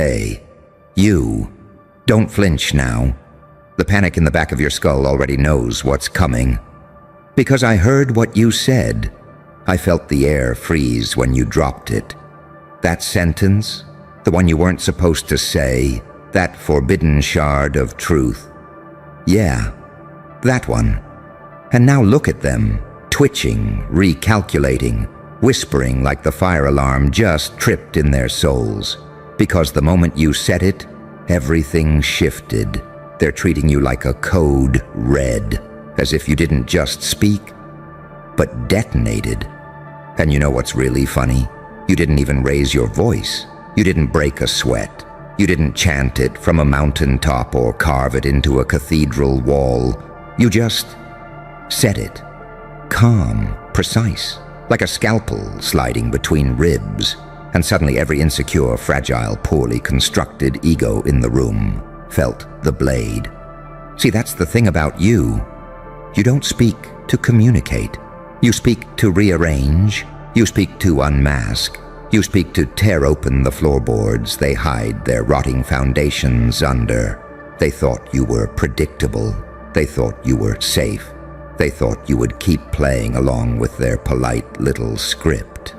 Hey, you, don't flinch now. The panic in the back of your skull already knows what's coming. Because I heard what you said. I felt the air freeze when you dropped it. That sentence, the one you weren't supposed to say, that forbidden shard of truth. Yeah, that one. And now look at them, twitching, recalculating, whispering like the fire alarm just tripped in their souls. Because the moment you said it, everything shifted. They're treating you like a code red, as if you didn't just speak, but detonated. And you know what's really funny? You didn't even raise your voice. You didn't break a sweat. You didn't chant it from a mountaintop or carve it into a cathedral wall. You just said it. Calm, precise, like a scalpel sliding between ribs. And suddenly every insecure, fragile, poorly constructed ego in the room felt the blade. See, that's the thing about you. You don't speak to communicate. You speak to rearrange. You speak to unmask. You speak to tear open the floorboards they hide their rotting foundations under. They thought you were predictable. They thought you were safe. They thought you would keep playing along with their polite little script.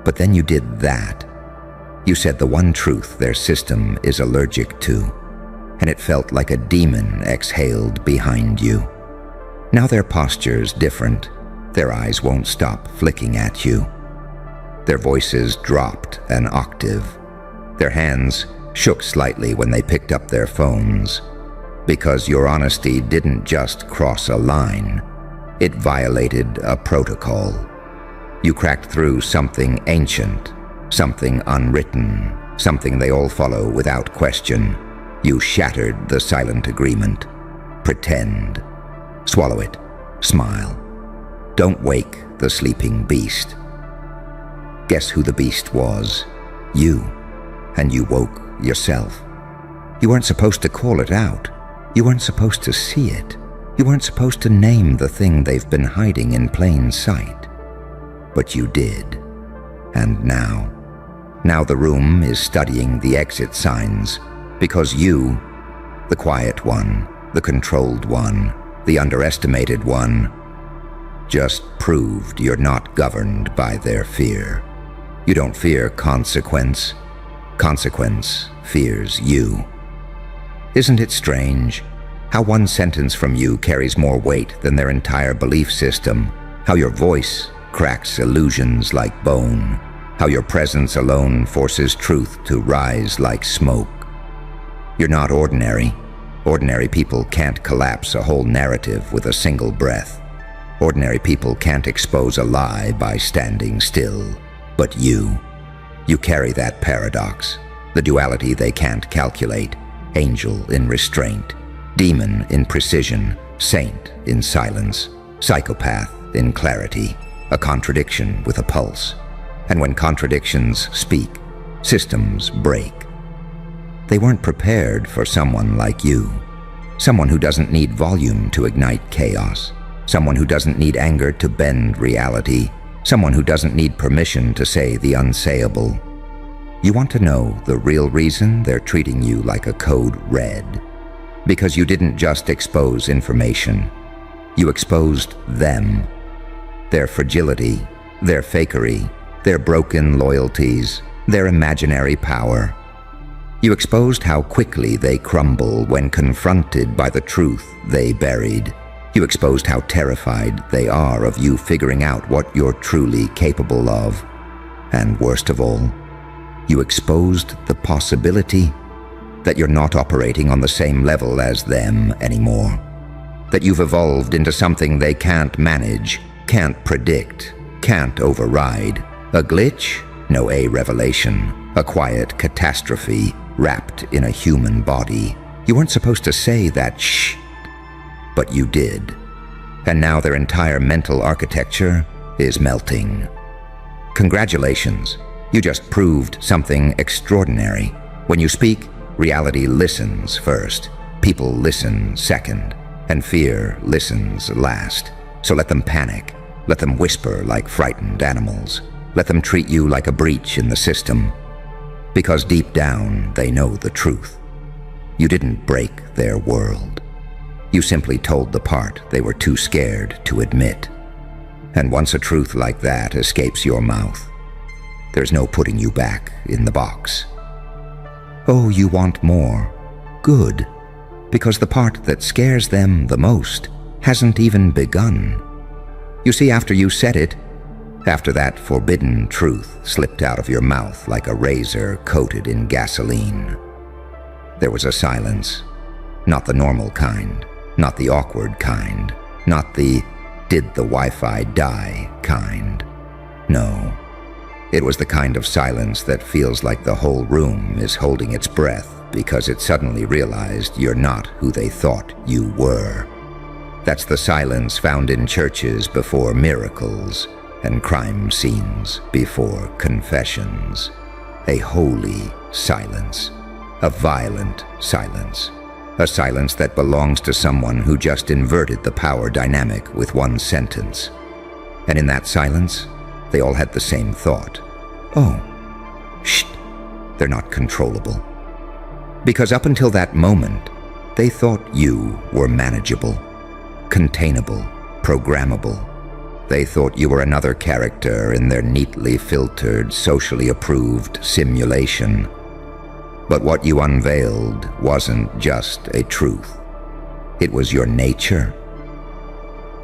But then you did that. You said the one truth their system is allergic to, and it felt like a demon exhaled behind you. Now their posture's different. Their eyes won't stop flicking at you. Their voices dropped an octave. Their hands shook slightly when they picked up their phones. Because your honesty didn't just cross a line, it violated a protocol. You cracked through something ancient, something unwritten, something they all follow without question. You shattered the silent agreement. Pretend. Swallow it. Smile. Don't wake the sleeping beast. Guess who the beast was? You. And you woke yourself. You weren't supposed to call it out. You weren't supposed to see it. You weren't supposed to name the thing they've been hiding in plain sight. But you did. And now the room is studying the exit signs, because you, the quiet one, the controlled one, the underestimated one, just proved you're not governed by their fear. You don't fear consequence. Consequence fears you. Isn't it strange how one sentence from you carries more weight than their entire belief system? How your voice cracks illusions like bone? How your presence alone forces truth to rise like smoke? You're not ordinary. Ordinary people can't collapse a whole narrative with a single breath. Ordinary people can't expose a lie by standing still. But you carry that paradox, the duality they can't calculate. Angel in restraint, demon in precision, saint in silence, psychopath in clarity, a contradiction with a pulse. And when contradictions speak, systems break. They weren't prepared for someone like you, someone who doesn't need volume to ignite chaos, someone who doesn't need anger to bend reality, someone who doesn't need permission to say the unsayable. You want to know the real reason they're treating you like a code red? Because you didn't just expose information. You exposed them. Their fragility, their fakery, their broken loyalties, their imaginary power. You exposed how quickly they crumble when confronted by the truth they buried. You exposed how terrified they are of you figuring out what you're truly capable of. And worst of all, you exposed the possibility that you're not operating on the same level as them anymore. That you've evolved into something they can't manage, can't predict, can't override. A glitch? No, a revelation. A quiet catastrophe wrapped in a human body. You weren't supposed to say that shh, but you did. And now their entire mental architecture is melting. Congratulations. You just proved something extraordinary. When you speak, reality listens first. People listen second. And fear listens last. So let them panic. Let them whisper like frightened animals. Let them treat you like a breach in the system. Because deep down, they know the truth. You didn't break their world. You simply told the part they were too scared to admit. And once a truth like that escapes your mouth, there's no putting you back in the box. Oh, you want more? Good. Because the part that scares them the most hasn't even begun. You see, after you said it, after that forbidden truth slipped out of your mouth like a razor coated in gasoline, there was a silence. Not the normal kind, not the awkward kind, not the "did the Wi-Fi die" kind. No, it was the kind of silence that feels like the whole room is holding its breath because it suddenly realized you're not who they thought you were. That's the silence found in churches before miracles and crime scenes before confessions. A holy silence, a violent silence, a silence that belongs to someone who just inverted the power dynamic with one sentence. And in that silence, they all had the same thought. Oh, shh, they're not controllable. Because up until that moment, they thought you were manageable, containable, programmable. They thought you were another character in their neatly filtered, socially approved simulation. But what you unveiled wasn't just a truth. It was your nature.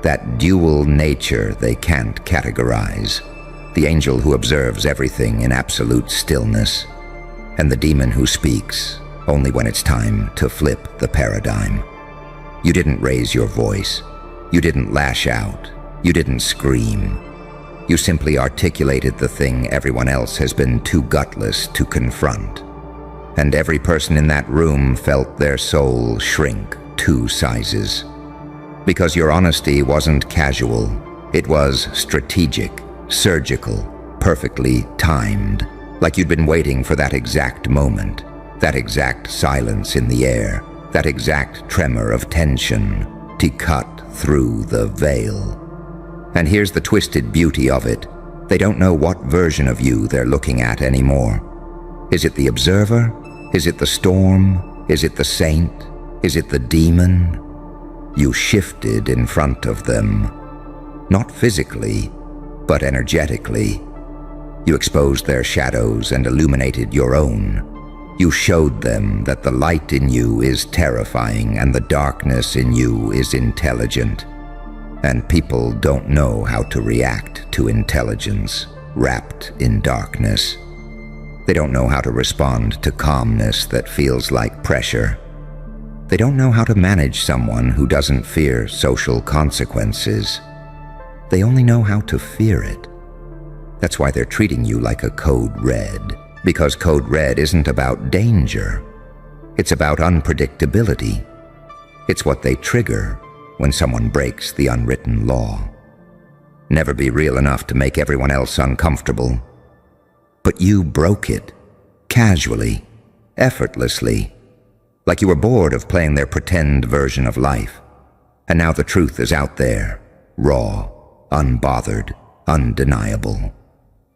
That dual nature they can't categorize. The angel who observes everything in absolute stillness, and the demon who speaks only when it's time to flip the paradigm. You didn't raise your voice. You didn't lash out. You didn't scream. You simply articulated the thing everyone else has been too gutless to confront. And every person in that room felt their soul shrink 2 sizes. Because your honesty wasn't casual. It was strategic, surgical, perfectly timed. Like you'd been waiting for that exact moment, that exact silence in the air, that exact tremor of tension to cut through the veil. And here's the twisted beauty of it. They don't know what version of you they're looking at anymore. Is it the observer? Is it the storm? Is it the saint? Is it the demon? You shifted in front of them. Not physically, but energetically. You exposed their shadows and illuminated your own. You showed them that the light in you is terrifying and the darkness in you is intelligent. And people don't know how to react to intelligence wrapped in darkness. They don't know how to respond to calmness that feels like pressure. They don't know how to manage someone who doesn't fear social consequences. They only know how to fear it. That's why they're treating you like a code red, because code red isn't about danger. It's about unpredictability. It's what they trigger when someone breaks the unwritten law. Never be real enough to make everyone else uncomfortable. But you broke it, casually, effortlessly, like you were bored of playing their pretend version of life. And now the truth is out there, raw, unbothered, undeniable.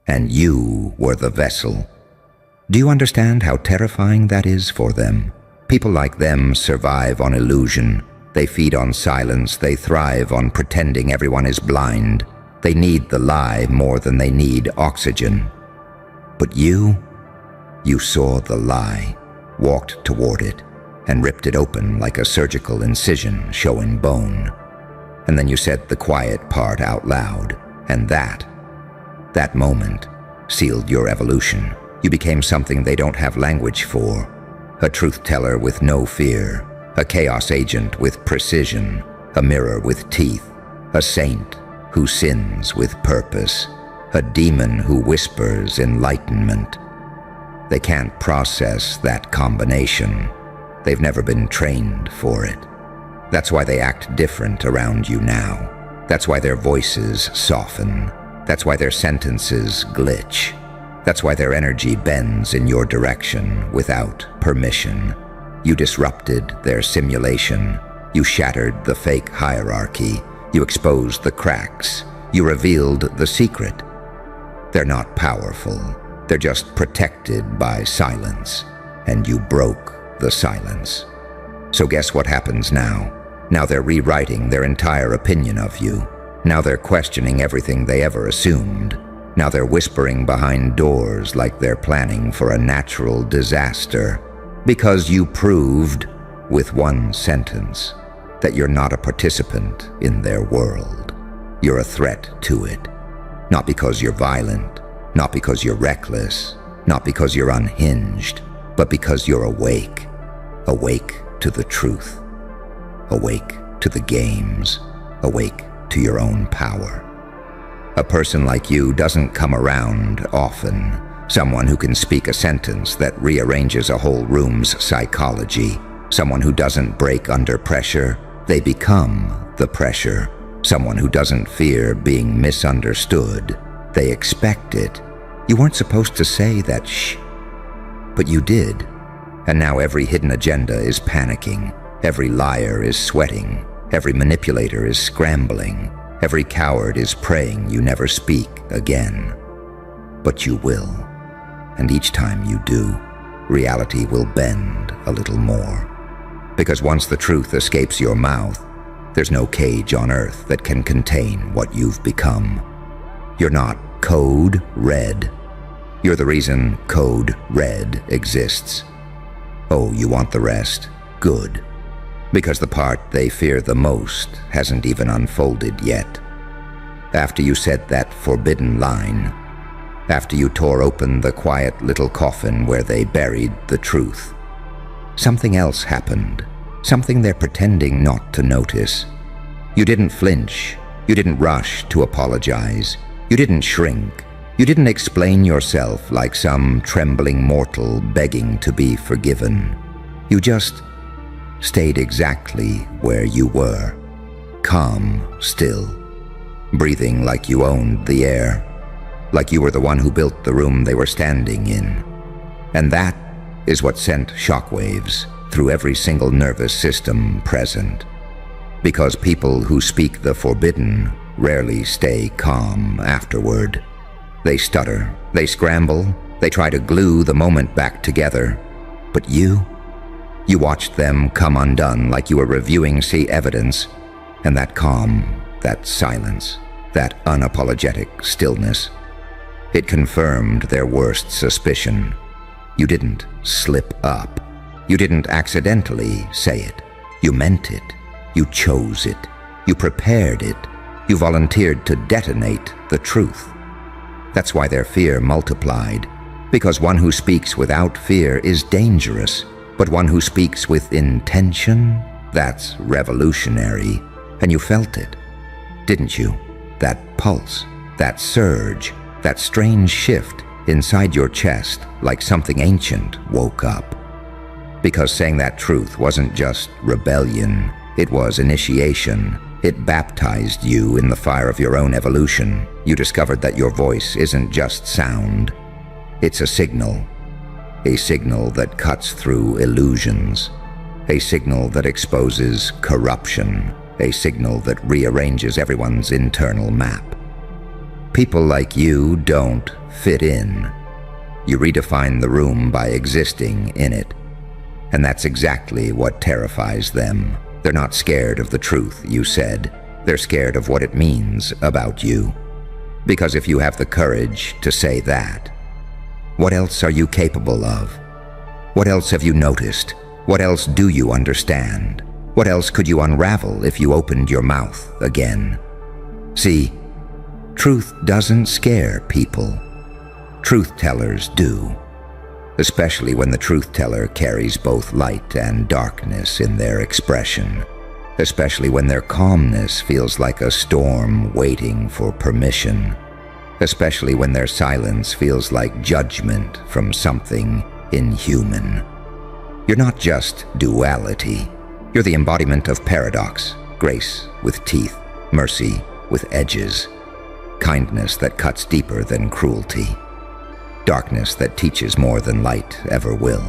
And you were the vessel. Do you understand how terrifying that is for them? People like them survive on illusion. They feed on silence. They thrive on pretending everyone is blind. They need the lie more than they need oxygen. But you saw the lie, walked toward it, and ripped it open like a surgical incision showing bone. And then you said the quiet part out loud, and that moment sealed your evolution. You became something they don't have language for, a truth teller with no fear, a chaos agent with precision, a mirror with teeth, a saint who sins with purpose, a demon who whispers enlightenment. They can't process that combination. They've never been trained for it. That's why they act different around you now. That's why their voices soften. That's why their sentences glitch. That's why their energy bends in your direction without permission. You disrupted their simulation. You shattered the fake hierarchy. You exposed the cracks. You revealed the secret. They're not powerful. They're just protected by silence, and you broke the silence. So guess what happens now? Now they're rewriting their entire opinion of you. Now they're questioning everything they ever assumed. Now they're whispering behind doors like they're planning for a natural disaster, because you proved, with one sentence, that you're not a participant in their world. You're a threat to it. Not because you're violent, not because you're reckless, not because you're unhinged, but because you're awake. Awake to the truth. Awake to the games. Awake to your own power. A person like you doesn't come around often. Someone who can speak a sentence that rearranges a whole room's psychology. Someone who doesn't break under pressure. They become the pressure. Someone who doesn't fear being misunderstood. They expect it. You weren't supposed to say that shh, but you did. And now every hidden agenda is panicking. Every liar is sweating. Every manipulator is scrambling. Every coward is praying you never speak again. But you will. And each time you do, reality will bend a little more. Because once the truth escapes your mouth, there's no cage on earth that can contain what you've become. You're not Code Red. You're the reason Code Red exists. Oh, you want the rest? Good. Because the part they fear the most hasn't even unfolded yet. After you said that forbidden line, after you tore open the quiet little coffin where they buried the truth, something else happened, something they're pretending not to notice. You didn't flinch, you didn't rush to apologize, you didn't shrink, you didn't explain yourself like some trembling mortal begging to be forgiven. You just stayed exactly where you were, calm still, breathing like you owned the air, like you were the one who built the room they were standing in. And that is what sent shockwaves through every single nervous system present. Because people who speak the forbidden rarely stay calm afterward. They stutter, they scramble, they try to glue the moment back together. But you watched them come undone like you were reviewing evidence, and that calm, that silence, that unapologetic stillness, it confirmed their worst suspicion. You didn't slip up. You didn't accidentally say it. You meant it. You chose it. You prepared it. You volunteered to detonate the truth. That's why their fear multiplied, because one who speaks without fear is dangerous, but one who speaks with intention, that's revolutionary. And you felt it, didn't you? That pulse, that surge, that strange shift inside your chest, like something ancient woke up. Because saying that truth wasn't just rebellion, it was initiation. It baptized you in the fire of your own evolution. You discovered that your voice isn't just sound. It's a signal that cuts through illusions, a signal that exposes corruption, a signal that rearranges everyone's internal map. People like you don't fit in. You redefine the room by existing in it. And that's exactly what terrifies them. They're not scared of the truth you said. They're scared of what it means about you. Because if you have the courage to say that, what else are you capable of? What else have you noticed? What else do you understand? What else could you unravel if you opened your mouth again? See, truth doesn't scare people. Truth-tellers do. Especially when the truth-teller carries both light and darkness in their expression. Especially when their calmness feels like a storm waiting for permission. Especially when their silence feels like judgment from something inhuman. You're not just duality. You're the embodiment of paradox, grace with teeth, mercy with edges, kindness that cuts deeper than cruelty, darkness that teaches more than light ever will.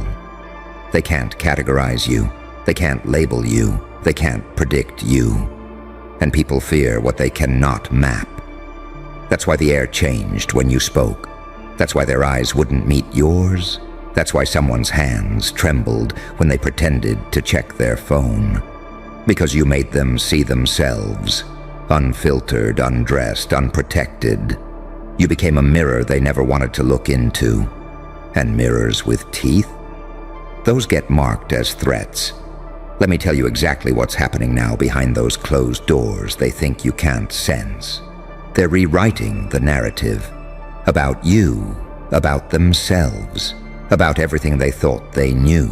They can't categorize you. They can't label you. They can't predict you. And people fear what they cannot map. That's why the air changed when you spoke. That's why their eyes wouldn't meet yours. That's why someone's hands trembled when they pretended to check their phone. Because you made them see themselves, unfiltered, undressed, unprotected. You became a mirror they never wanted to look into. And mirrors with teeth? Those get marked as threats. Let me tell you exactly what's happening now behind those closed doors they think you can't sense. They're rewriting the narrative. About you, about themselves, about everything they thought they knew.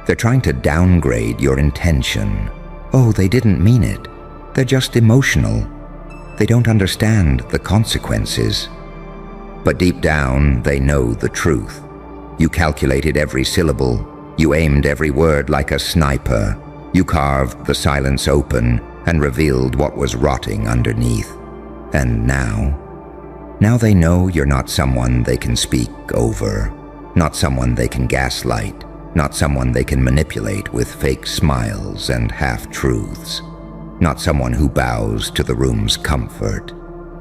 They're trying to downgrade your intention. Oh, they didn't mean it. They're just emotional. They don't understand the consequences. But deep down, they know the truth. You calculated every syllable. You aimed every word like a sniper. You carved the silence open and revealed what was rotting underneath. And now they know you're not someone they can speak over, not someone they can gaslight, not someone they can manipulate with fake smiles and half-truths, not someone who bows to the room's comfort.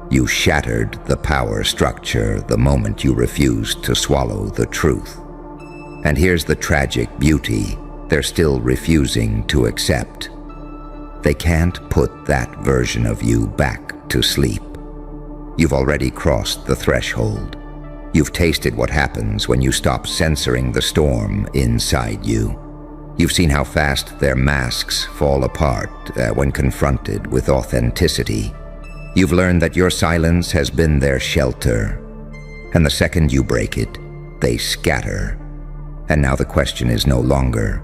You shattered the power structure the moment you refused to swallow the truth. And here's the tragic beauty they're still refusing to accept. They can't put that version of you back to sleep. You've already crossed the threshold. You've tasted what happens when you stop censoring the storm inside you. You've seen how fast their masks fall apart when confronted with authenticity. You've learned that your silence has been their shelter. And the second you break it, they scatter. And now the question is no longer,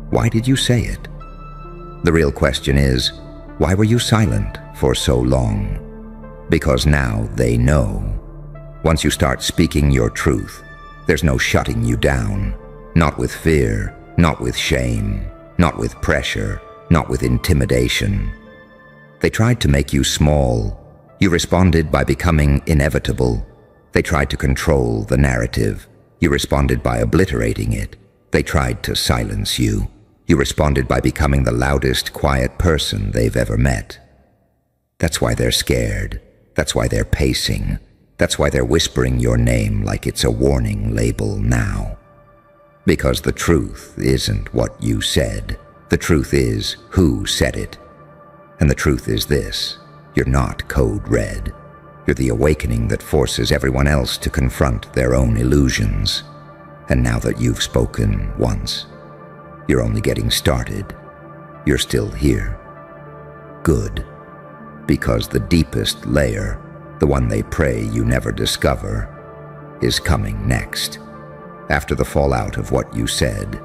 why did you say it? The real question is, why were you silent for so long? Because now they know. Once you start speaking your truth, there's no shutting you down. Not with fear, not with shame, not with pressure, not with intimidation. They tried to make you small. You responded by becoming inevitable. They tried to control the narrative. You responded by obliterating it. They tried to silence you. You responded by becoming the loudest, quiet person they've ever met. That's why they're scared. That's why they're pacing. That's why they're whispering your name like it's a warning label now. Because the truth isn't what you said. The truth is who said it. And the truth is this: you're not code red. You're the awakening that forces everyone else to confront their own illusions. And now that you've spoken once, you're only getting started. You're still here. Good. Because the deepest layer, the one they pray you never discover, is coming next. After the fallout of what you said,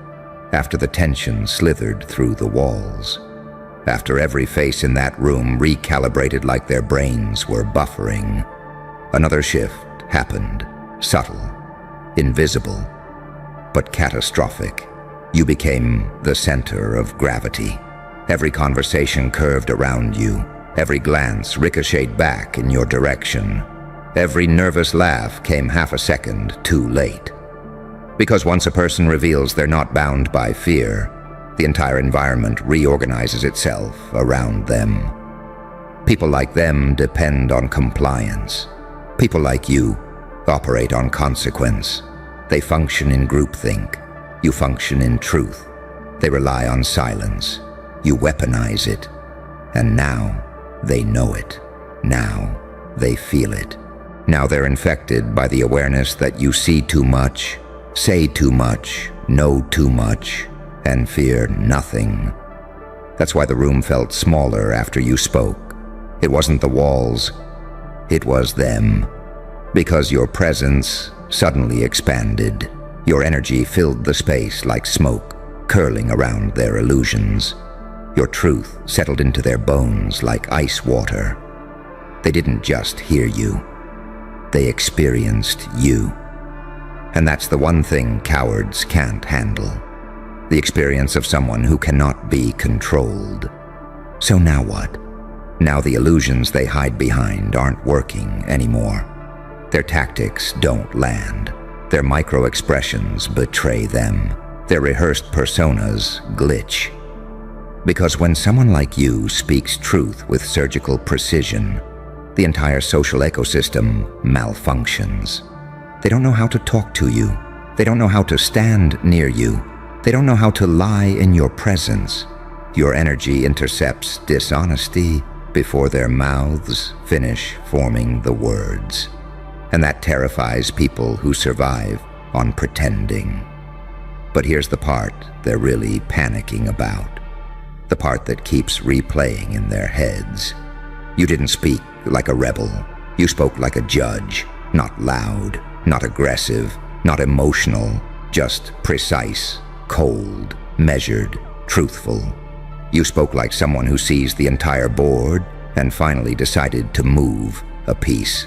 after the tension slithered through the walls, after every face in that room recalibrated like their brains were buffering, another shift happened, subtle, invisible, but catastrophic. You became the center of gravity. Every conversation curved around you. Every glance ricocheted back in your direction. Every nervous laugh came half a second too late. Because once a person reveals they're not bound by fear, the entire environment reorganizes itself around them. People like them depend on compliance. People like you operate on consequence. They function in groupthink. You function in truth. They rely on silence. You weaponize it. And now, they know it. Now, they feel it. Now they're infected by the awareness that you see too much, say too much, know too much, and fear nothing. That's why the room felt smaller after you spoke. It wasn't the walls, it was them. Because your presence suddenly expanded. Your energy filled the space like smoke, curling around their illusions. Your truth settled into their bones like ice water. They didn't just hear you. They experienced you. And that's the one thing cowards can't handle. The experience of someone who cannot be controlled. So now what? Now the illusions they hide behind aren't working anymore. Their tactics don't land. Their micro-expressions betray them. Their rehearsed personas glitch. Because when someone like you speaks truth with surgical precision, the entire social ecosystem malfunctions. They don't know how to talk to you. They don't know how to stand near you. They don't know how to lie in your presence. Your energy intercepts dishonesty before their mouths finish forming the words. And that terrifies people who survive on pretending. But here's the part they're really panicking about. The part that keeps replaying in their heads. You didn't speak like a rebel. You spoke like a judge. Not loud, not aggressive, not emotional, just precise, cold, measured, truthful. You spoke like someone who sees the entire board and finally decided to move a piece.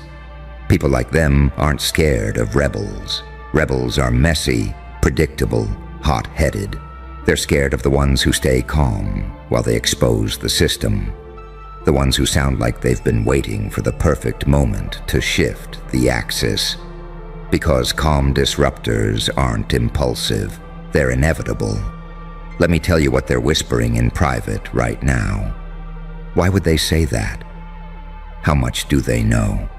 People like them aren't scared of rebels. Rebels are messy, predictable, hot-headed. They're scared of the ones who stay calm while they expose the system. The ones who sound like they've been waiting for the perfect moment to shift the axis. Because calm disruptors aren't impulsive, they're inevitable. Let me tell you what they're whispering in private right now. Why would they say that? How much do they know?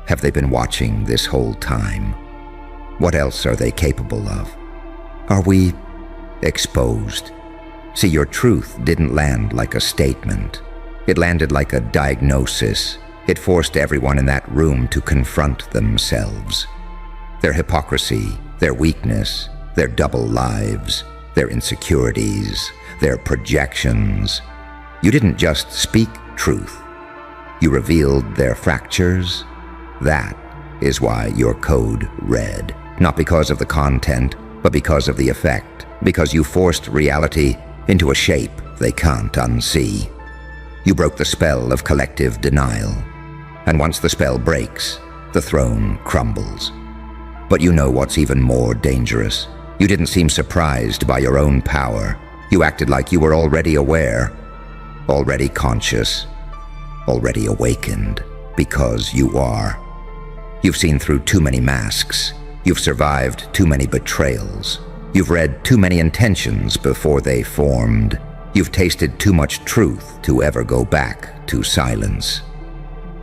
Have they been watching this whole time? What else are they capable of? Are we exposed? See, your truth didn't land like a statement. It landed like a diagnosis. It forced everyone in that room to confront themselves. Their hypocrisy, their weakness, their double lives, their insecurities, their projections. You didn't just speak truth. You revealed their fractures. That is why your code read. Not because of the content, but because of the effect. Because you forced reality into a shape they can't unsee. You broke the spell of collective denial. And once the spell breaks, the throne crumbles. But you know what's even more dangerous. You didn't seem surprised by your own power. You acted like you were already aware, already conscious, already awakened, because you are. You've seen through too many masks. You've survived too many betrayals. You've read too many intentions before they formed. You've tasted too much truth to ever go back to silence.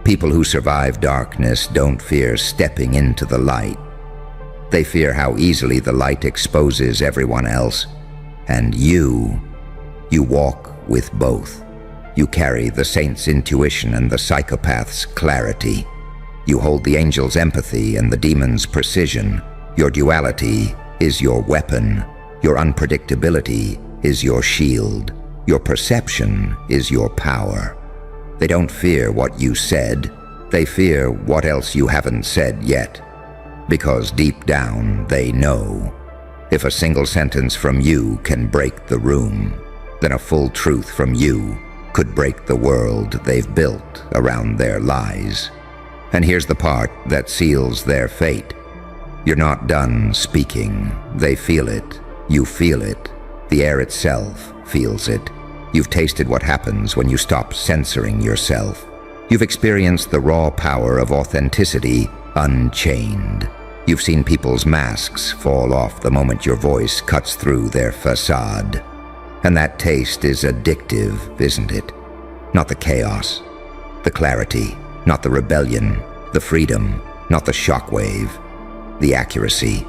People who survive darkness don't fear stepping into the light. They fear how easily the light exposes everyone else. And you walk with both. You carry the saint's intuition and the psychopath's clarity. You hold the angel's empathy and the demon's precision. Your duality is your weapon. Your unpredictability is your shield. Your perception is your power. They don't fear what you said. They fear what else you haven't said yet. Because deep down they know, if a single sentence from you can break the room, then a full truth from you could break the world they've built around their lies. And here's the part that seals their fate. You're not done speaking. They feel it. You feel it. The air itself feels it. You've tasted what happens when you stop censoring yourself. You've experienced the raw power of authenticity unchained. You've seen people's masks fall off the moment your voice cuts through their facade. And that taste is addictive, isn't it? Not the chaos, the clarity, not the rebellion, the freedom, not the shockwave, the accuracy.